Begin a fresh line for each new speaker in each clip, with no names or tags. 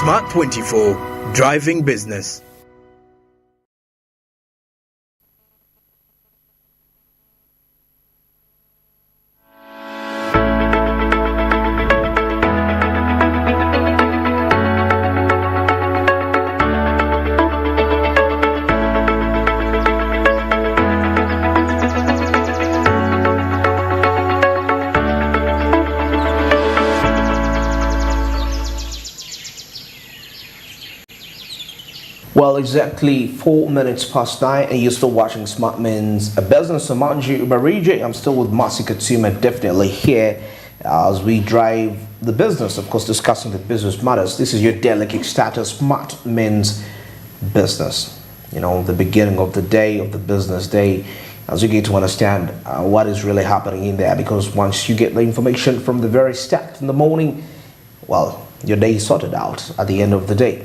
Smart 24, driving business.
Well, exactly 4 minutes past 9, and you're still watching Smart Men's Business. So, Manji Ubarije, I'm still with Masi Katsuma, definitely here as we drive the business, of course, discussing the business matters. This is your daily Kickstarter Smart Men's Business. You know, the beginning of the day, of the business day, as you get to understand what is really happening in there. Because once you get the information from the very start in the morning, well, your day is sorted out at the end of the day.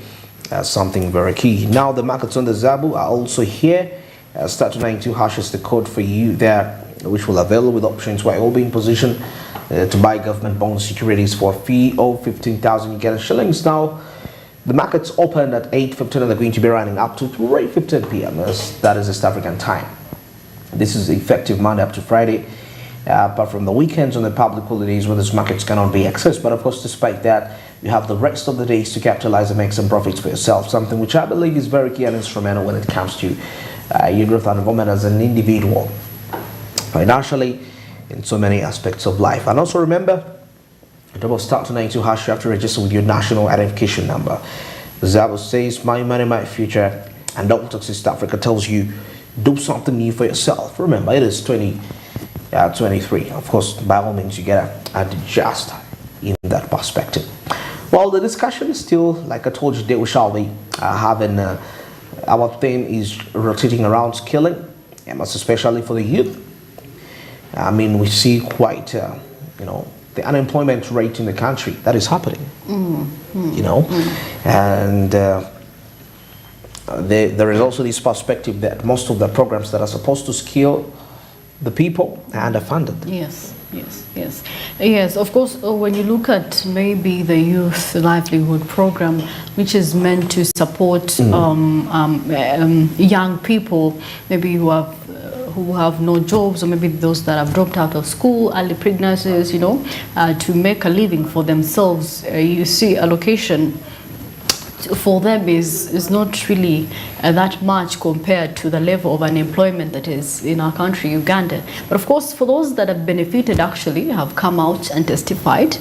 Something very key. Now the markets on the Zabu are also here. Start292# is the code for you there, which will avail with options where you'll be in position to buy government bond securities for a fee of 15,000 Uganda shillings. Now the markets opened at 8:15 and they're going to be running up to 3:15 p.m. That is East African time. This is effective Monday up to Friday. Apart from the weekends on the public holidays where these markets cannot be accessed. But of course, despite that, you have the rest of the days to capitalize and make some profits for yourself, something which I believe is very key and instrumental when it comes to your growth and involvement as an individual, financially, in so many aspects of life. And also remember, double Start292#, you have to register with your national identification number. Zabo says, my money, my future, and Dr. East Africa tells you, do something new for yourself. Remember, it is 2023. Of course, by all means, you gotta adjust in that perspective. Well, the discussion is still, like I told you, today we shall be having our theme is rotating around skilling, and most especially for the youth. I mean, we see quite, the unemployment rate in the country that is happening. And there is also this perspective that most of the programs that are supposed to skill the people are underfunded.
Yes, of course, when you look at maybe the youth livelihood program, which is meant to support young people, maybe who have no jobs, or maybe those that have dropped out of school, early pregnancies, to make a living for themselves, you see allocation for them is not really that much compared to the level of unemployment that is in our country, Uganda. But of course, for those that have benefited, actually have come out and testified,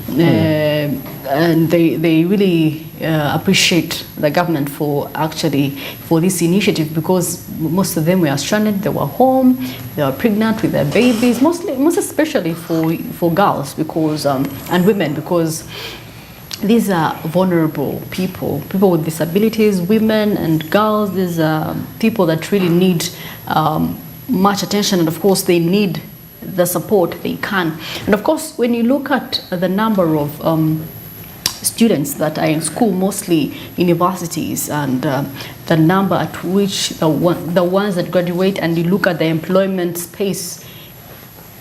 and they really appreciate the government for this initiative, because most of them were stranded, they were home, they were pregnant with their babies, most especially for girls, because and women, because these are vulnerable people with disabilities, women and girls. These are people that really need much attention, and of course they need the support they can. And of course, when you look at the number of students that are in school, mostly universities, and the number at which the ones that graduate, and you look at the employment space,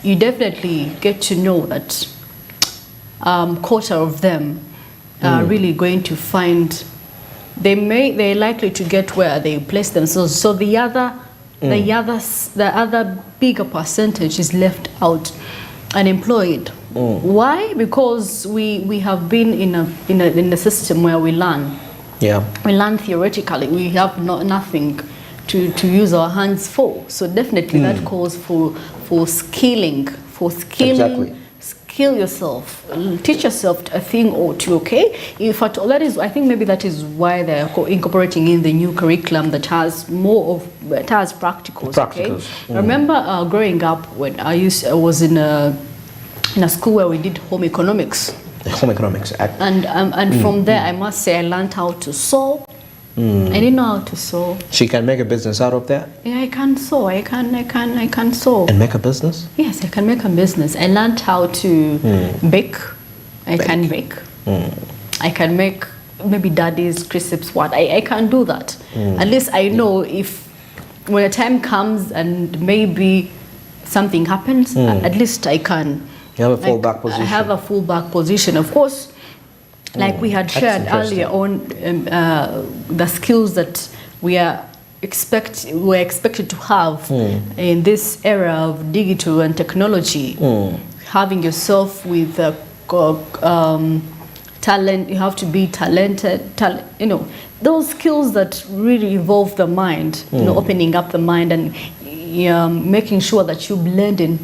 you definitely get to know that quarter of them are really going to find they're likely to get where they place themselves. So the other bigger percentage is left out, unemployed. Why? Because we have been in a system where we learn. We learn theoretically. We have nothing to use our hands for. So definitely that calls for skilling.
Exactly.
Skill yourself, teach yourself a thing or two, okay? If at all, that is, I think maybe that is why they're incorporating in the new curriculum that has practicals, okay? I remember growing up when I was in a school where we did home economics. And from there, I must say, I learned how to sew. I didn't know how to sew.
So you can make a business out of that?
Yeah, I can sew. I can sew.
And make a business?
Yes, I can make a business. I learned how to bake. I can bake. I can make maybe daddy's crisps. I can do that. At least I know if when a time comes and maybe something happens, at least I can.
You have a fallback position.
I have a fallback position. Of course, Like we had shared earlier on, the skills that we're expected to have in this era of digital and technology. Having yourself with talent, you have to be talented. Those skills that really evolve the mind. Opening up the mind and making sure that you blend in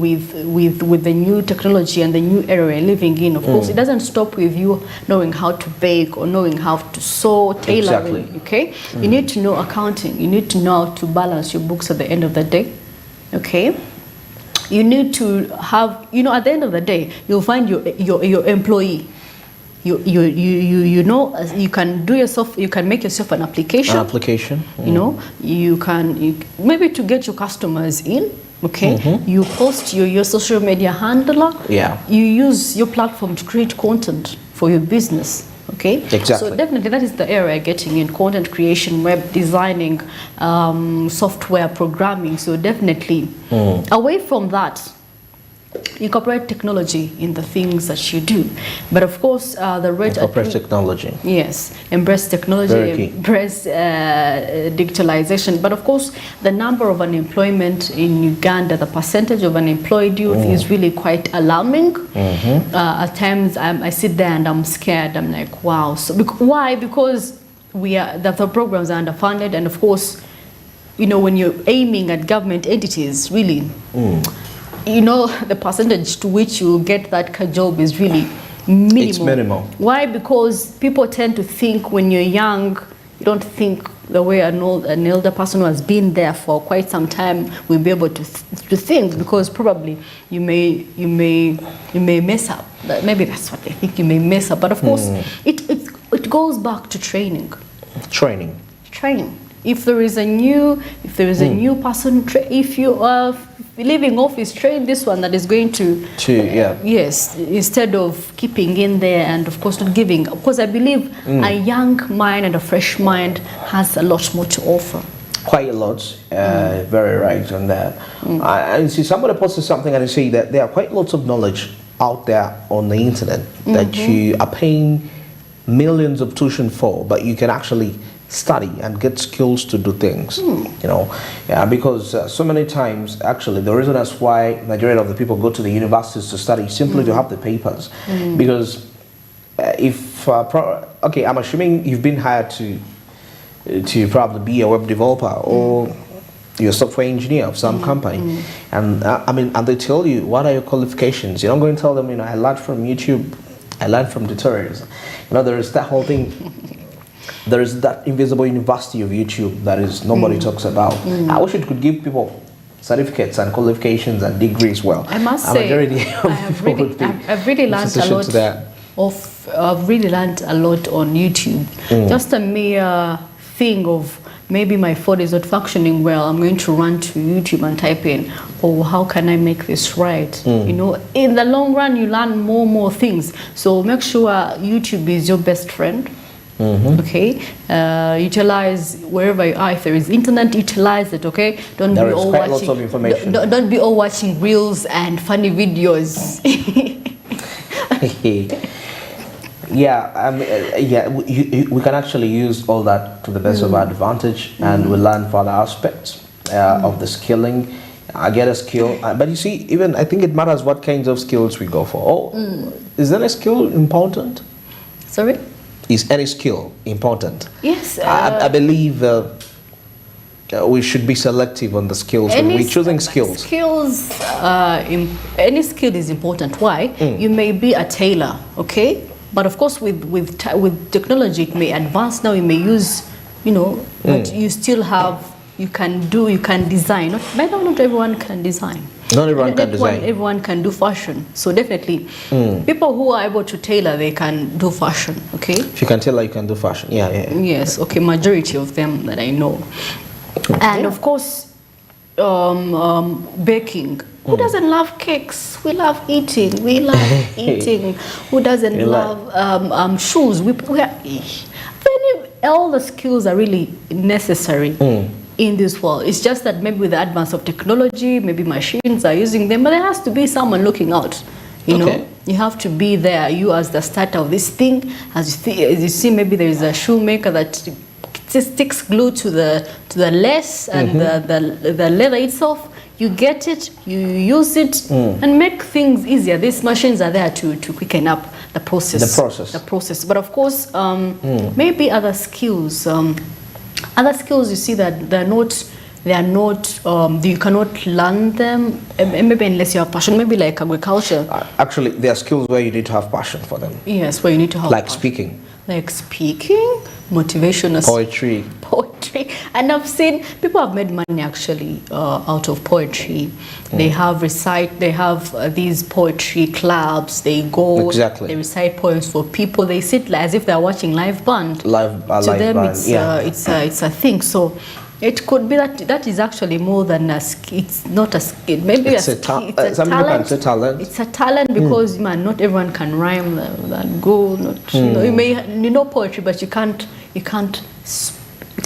with the new technology and the new era we're living in. Of course, it doesn't stop with you knowing how to bake or knowing how to sew, tailoring.
Exactly.
Okay, you need to know accounting. You need to know how to balance your books at the end of the day. Okay, you need to have, at the end of the day, you'll find your employee. You know, you can make yourself an application. You can maybe to get your customers in. Okay, you post your social media handler. You use your platform to create content for your business. Okay,
exactly.
So definitely that is the area getting in: content creation, web designing, software programming. So definitely away from that, incorporate technology in the things that you do. But of course, the rate
incorporate technology.
Yes, embrace technology, embrace digitalization. But of course, the number of unemployment in Uganda, the percentage of unemployed youth is really quite alarming. At times, I sit there and I'm scared. I'm like, wow. So why? Because the programs are underfunded, and of course, when you're aiming at government entities, really. The percentage to which you get that job is really minimal.
It's minimal.
Why? Because people tend to think when you're young, you don't think the way an elder person who has been there for quite some time will be able to think, because probably you may mess up. Maybe that's what they think, you may mess up. But of course, it goes back to training. Training. If there is a new person, if you are leaving office, train this one that is going to yes, instead of keeping in there and of course not giving. Of course, I believe a young mind and a fresh mind has a lot more to offer.
Quite a lot. Very right on that. And see, somebody posted something and I see that there are quite lots of knowledge out there on the internet that you are paying millions of tuition for, but you can actually study and get skills to do things. Because so many times, actually, the reason that's why majority of the people go to the universities to study simply to have the papers. Because I'm assuming you've been hired to probably be a web developer or you're a software engineer of some company, and and they tell you what are your qualifications. You're not going to tell them, I learned from YouTube, I learned from tutorials. There is that whole thing. There is that invisible university of YouTube that is nobody talks about. I wish it could give people certificates and qualifications and degrees. Well,
I must say, I've really learned a lot. I've really learned a lot on YouTube. Just a mere thing of maybe my phone is not functioning well. I'm going to run to YouTube and type in, how can I make this right? In the long run, you learn more things. So make sure YouTube is your best friend. Okay, utilize wherever you are. If there is internet, utilize it. Okay, don't be all watching. Lots of information. Don't be all watching reels and funny videos.
We can actually use all that to the best of our advantage, and we learn further aspects of the skilling. I get a skill, but you see, even I think it matters what kinds of skills we go for. Is any skill important?
Sorry.
Is any skill important?
Yes.
I believe we should be selective on the skills when we're choosing skills.
Any skill is important. Why? You may be a tailor, okay? But of course, with technology, it may advance now. You may use, but you still have. You can design. Not everyone can design.
Not everyone can design.
Everyone can do fashion. So definitely, people who are able to tailor, they can do fashion. Okay.
If you can tailor, you can do fashion. Yeah.
Yes. Okay. Majority of them that I know, and of course, baking. Who doesn't love cakes? We love eating. We love eating. Who doesn't love shoes? All the skills are really necessary. In this world. It's just that maybe with the advance of technology, maybe machines are using them, but there has to be someone looking out, You have to be there, you as the starter of this thing. As you see, maybe there is a shoemaker that sticks glue to the lace and the leather itself. You get it, you use it, and make things easier. These machines are there to quicken up the process. The process. But of course, maybe other skills. Other skills, you see that they are not. You cannot learn them. Maybe unless you have passion. Maybe like agriculture.
Actually, there are skills where you need to have passion for them.
Yes, where you need to have
like
passion.
speaking.
Like speaking, motivational.
Poetry.
And I've seen people have made money actually out of poetry. They have these poetry clubs. They go, they recite poems for people. They sit as if they're watching live band. To them, it's a thing. So it could be that is actually more than a skill. It's not a skill. Maybe it's a talent. It's a talent because man, not everyone can rhyme that go. You may know poetry, but you can't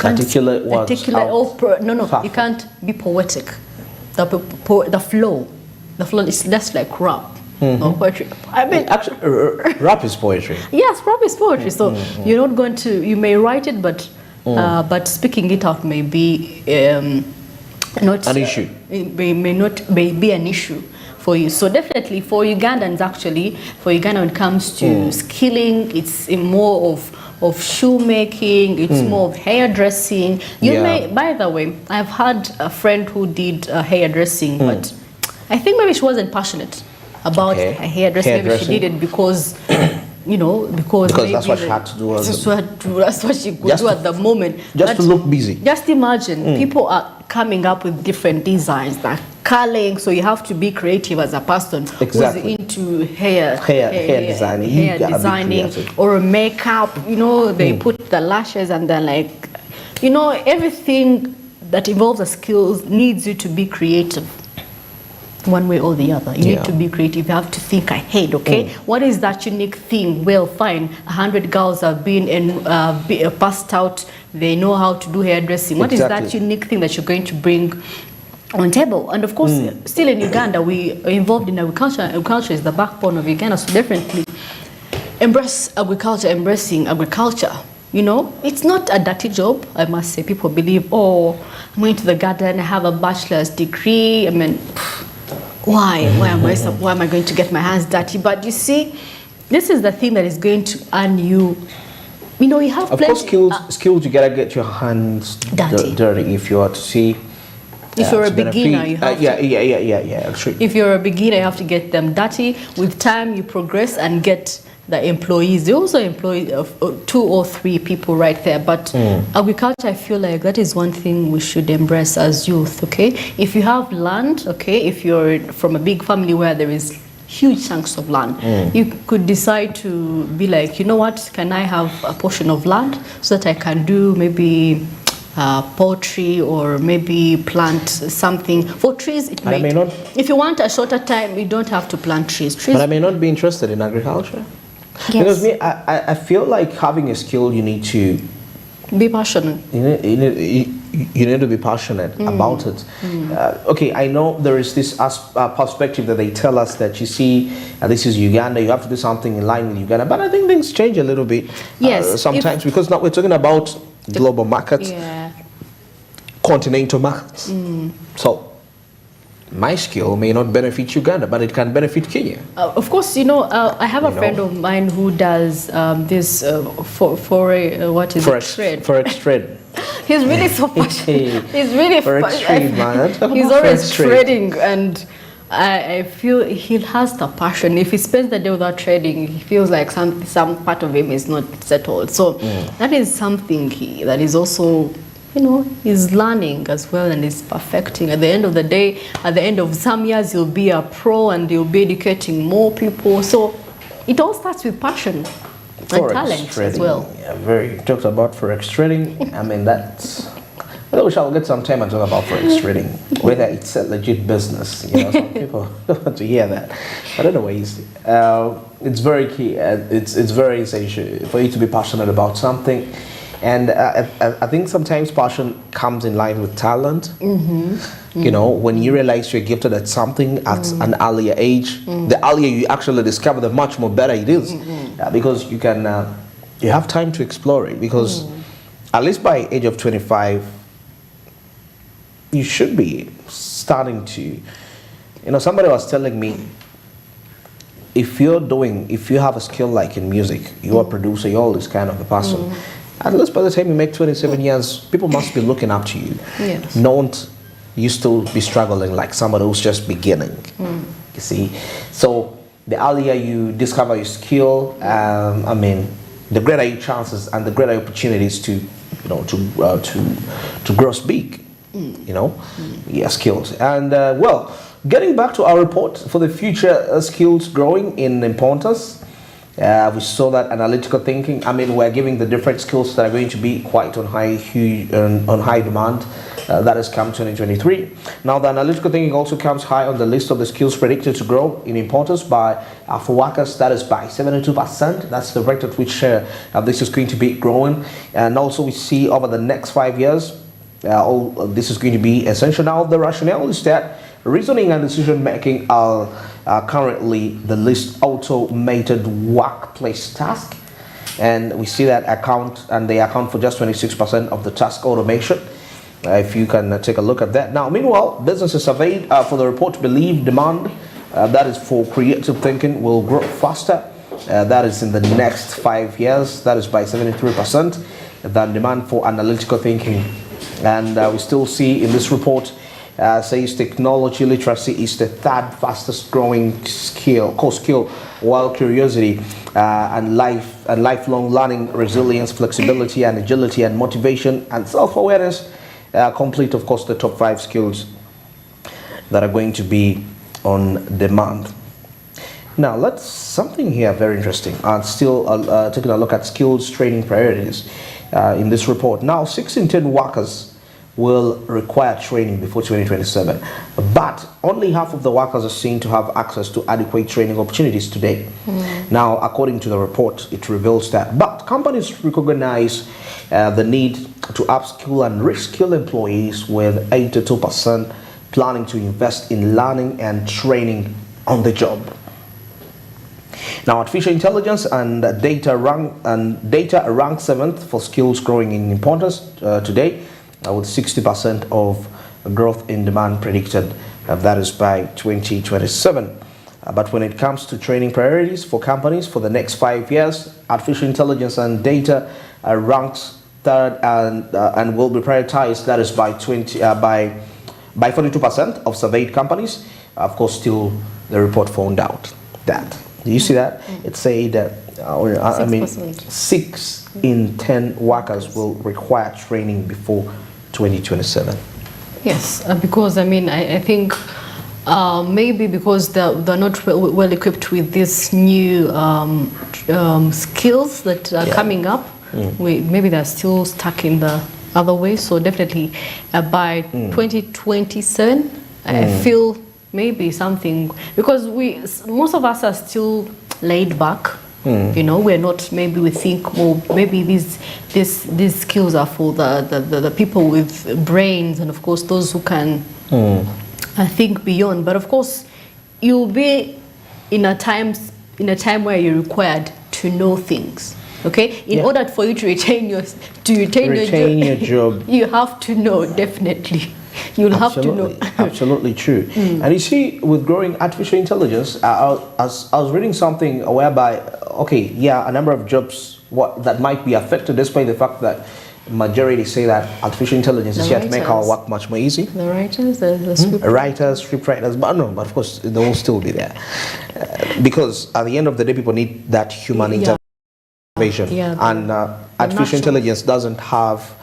articulate words. You can't be poetic. The flow is less like rap. Or poetry. I mean,
actually, rap is poetry.
Yes, rap is poetry. So you're not going to. You may write it, but speaking it out may be not
an issue.
It may be an issue for you. So definitely for Ugandans, actually, when it comes to skilling, it's more of shoemaking, it's more of hairdressing. You may, by the way, I've had a friend who did hairdressing, but I think maybe she wasn't passionate about hairdressing. Maybe she did it because, because
that's what she had to do.
That's what she could do at the moment.
Just to look busy.
Just imagine, people are coming up with different designs, like curling, so you have to be creative as a person who's into hair designing or makeup. They put the lashes and then everything that involves the skills needs you to be creative. One way or the other, you need to be creative. You have to think ahead. What is that unique thing? Well, fine, 100 girls have been passed out. They know how to do hairdressing. What is that unique thing that you're going to bring on table? And of course, still in Uganda, we are involved in agriculture. Agriculture is the backbone of Uganda, so definitely embrace agriculture, embracing agriculture. It's not a dirty job, I must say. People believe, I'm going to the garden, I have a bachelor's degree. I mean, why am I going to get my hands dirty? But you see, this is the thing that is going to earn you. You have
of course skills. You gotta get your hands dirty if you are to see.
If you're a beginner, you have
to.
If you're a beginner, you have to get them dirty. With time, you progress and get the employees. They also employ 2 or 3 people right there. But agriculture, I feel like that is one thing we should embrace as youth. If you have land, if you're from a big family where there is huge chunks of land, you could decide to be like, you know what, can I have a portion of land so that I can do maybe poultry or maybe plant something. For trees, if you want a shorter time, you don't have to plant trees.
But I may not be interested in agriculture.
Yes.
Because I feel like having a skill, you need to
be passionate.
You need to be passionate about it. I know there is this perspective that they tell us that you see, this is Uganda, you have to do something in line with Uganda. But I think things change a little bit sometimes, because now we're talking about global markets, continental markets. So my skill may not benefit Uganda, but it can benefit Kenya.
Of course, I have a friend of mine who does this
forex trade.
He's really so passionate. He's really
forex trade, man.
He's always trading, and I feel he has the passion. If he spends the day without trading, he feels like some part of him is not settled. So that is something that is also, he's learning as well and is perfecting. At the end of the day, at the end of some years, you'll be a pro and you'll be educating more people. So it all starts with passion and talent
trading,
as well.
You talked about forex trading. I mean, that's... Well, we shall get some time and talk about forex trading, whether it's a legit business. Some people don't want to hear that. But anyways, it's very key. It's very essential for you to be passionate about something. And I think sometimes passion comes in line with talent. You know, when you realize you're gifted at something at an earlier age, the earlier you actually discover, the much more better it is. Because you can, you have time to explore it. Because at least by age of 25, you should be starting to, you know, somebody was telling me, if you have a skill like in music, you're a producer, you're all this kind of a person, at least by the time you make 27 years, people must be looking up to you.
Yes.
Don't you still be struggling like somebody who's just beginning, you see? So the earlier you discover your skill, I mean, the greater your chances and the greater opportunities to, you know, to grow big, you know, your skills. And well, getting back to our report for the future, skills growing in importance. We saw that analytical thinking. I mean, we're giving the different skills that are going to be quite on high demand. That has come 2023. Now, the analytical thinking also comes high on the list of the skills predicted to grow in importance by for workers. That is by 72%. That's the rate at which this is going to be growing. And also, we see over the next 5 years, this is going to be essential. Now, the rationale is that reasoning and decision making are currently the least automated workplace task, and we see that they account for just 26% of the task automation. If you can take a look at that. Now, meanwhile, businesses surveyed for the report believe demand that is for creative thinking will grow faster. That is in the next 5 years. That is by 73% than demand for analytical thinking. And we still see in this report says technology literacy is the third fastest growing core skill, while curiosity and lifelong learning, resilience, flexibility and agility and motivation and self-awareness complete, of course, the top 5 skills that are going to be on demand. Now, let's something here very interesting. Still taking a look at skills training priorities in this report. Now, 6 in 10 workers will require training before 2027, but only half of the workers are seen to have access to adequate training opportunities today. Now, according to the report, it reveals that, but companies recognize the need to upskill and reskill employees, with 82% planning to invest in learning and training on the job. Now, artificial intelligence and data rank 7th for skills growing in importance today, with 60% of growth in demand predicted. That is by 2027. But when it comes to training priorities for companies for the next 5 years, artificial intelligence and data ranks 3rd and will be prioritized. That is by 42% of surveyed companies. Of course, still the report found out that. Do you see that? It said that 6 in 10 workers will require training before 2027.
Yes, because I mean, I think maybe because they're not well equipped with these new skills that are coming up. Maybe they're still stuck in the other way. So definitely by 2027, I feel maybe something, because most of us are still laid back. You know, we're not, maybe we think, well, maybe these skills are for the people with brains, and of course those who can think beyond. But of course, you'll be in a time where you're required to know things. Okay, in order for you to retain your job, you have to know, definitely. You'll have to know.
Absolutely true. And you see, with growing artificial intelligence, I was reading something whereby, okay, yeah, a number of jobs that might be affected, despite the fact that majority say that artificial intelligence is here to make our work much more easy.
The writers, the
script writers, but no, but of course they will still be there, because at the end of the day, people need that human intervention, and artificial intelligence doesn't have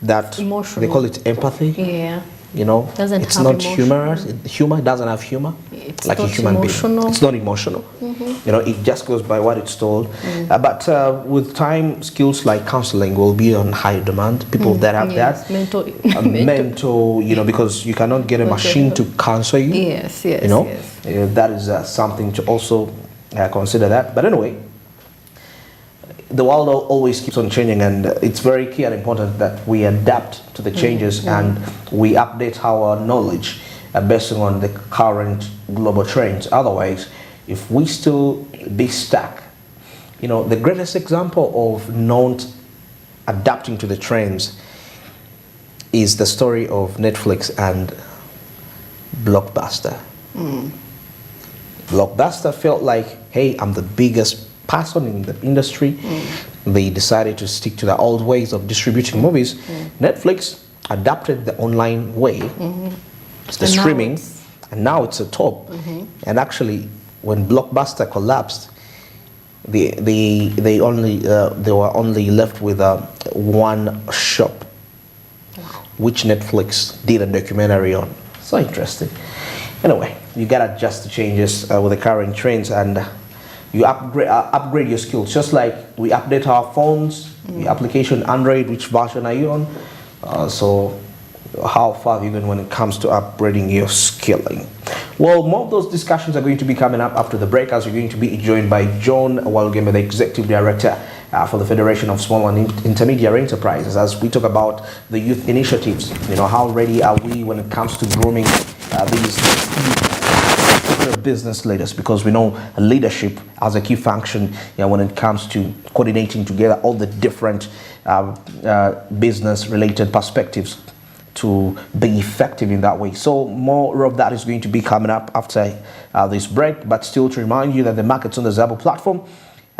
that emotional. They call it empathy.
Yeah.
You know, it's not humorous. Humor doesn't have humor,
it's
like a human
emotional.
being. It's not emotional. You know, it just goes by what it's told. But with time, skills like counseling will be on high demand. People that have that mental, you know, because you cannot get a machine to counsel you.
Yes, yes.
You know, that is something to also consider that. But anyway, the world always keeps on changing, and it's very key and important that we adapt to the changes and we update our knowledge based on the current global trends. Otherwise, if we still be stuck, the greatest example of not adapting to the trends is the story of Netflix and Blockbuster. Blockbuster felt like, hey, I'm the biggest person in the industry. They decided to stick to the old ways of distributing movies. Netflix adapted the online way, it's the streaming, and now it's a top. And actually, when Blockbuster collapsed, they were only left with one shop, which Netflix did a documentary on. So interesting. Anyway, you gotta adjust the changes with the current trends, and you upgrade your skills. Just like we update our phones, the application Android, which version are you on? So how far have you gone when it comes to upgrading your skilling? Well, more of those discussions are going to be coming up after the break, as you're going to be joined by John Walugeme, the Executive Director for the Federation of Small and Intermediate Enterprises, as we talk about the youth initiatives. How ready are we when it comes to grooming these business leaders, because we know leadership has a key function when it comes to coordinating together all the different business related perspectives to be effective in that way. So more of that is going to be coming up after this break, but still to remind you that the markets on the Zabo platform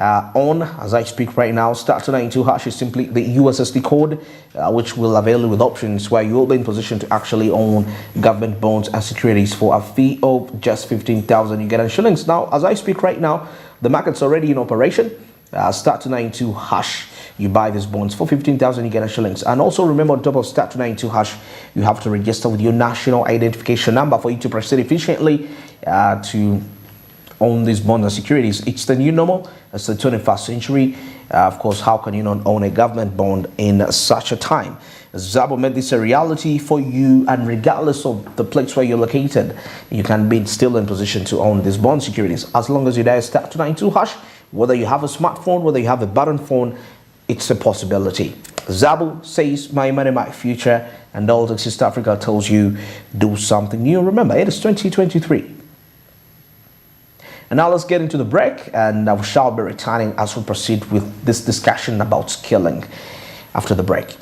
as I speak right now. *292# is simply the USSD code, which will avail you with options where you'll be in position to actually own government bonds and securities for a fee of just 15,000 Ugandan shillings. Now, as I speak right now, the market's already in operation. *292#. You buy these bonds for 15,000 Ugandan shillings. And also remember, on top of *292#, you have to register with your national identification number for you to proceed efficiently to own these bonds and securities. It's the new normal. It's the 21st century. Of course, how can you not own a government bond in such a time? Zabo made this a reality for you, and regardless of the place where you're located, you can be still in position to own these bond securities as long as you dial *292#. Whether you have a smartphone, whether you have a button phone, it's a possibility. Zabo says, my money, my future, and all Taxi East Africa tells you, do something new. Remember, it is 2023. And now let's get into the break, and I shall be returning as we proceed with this discussion about skilling after the break.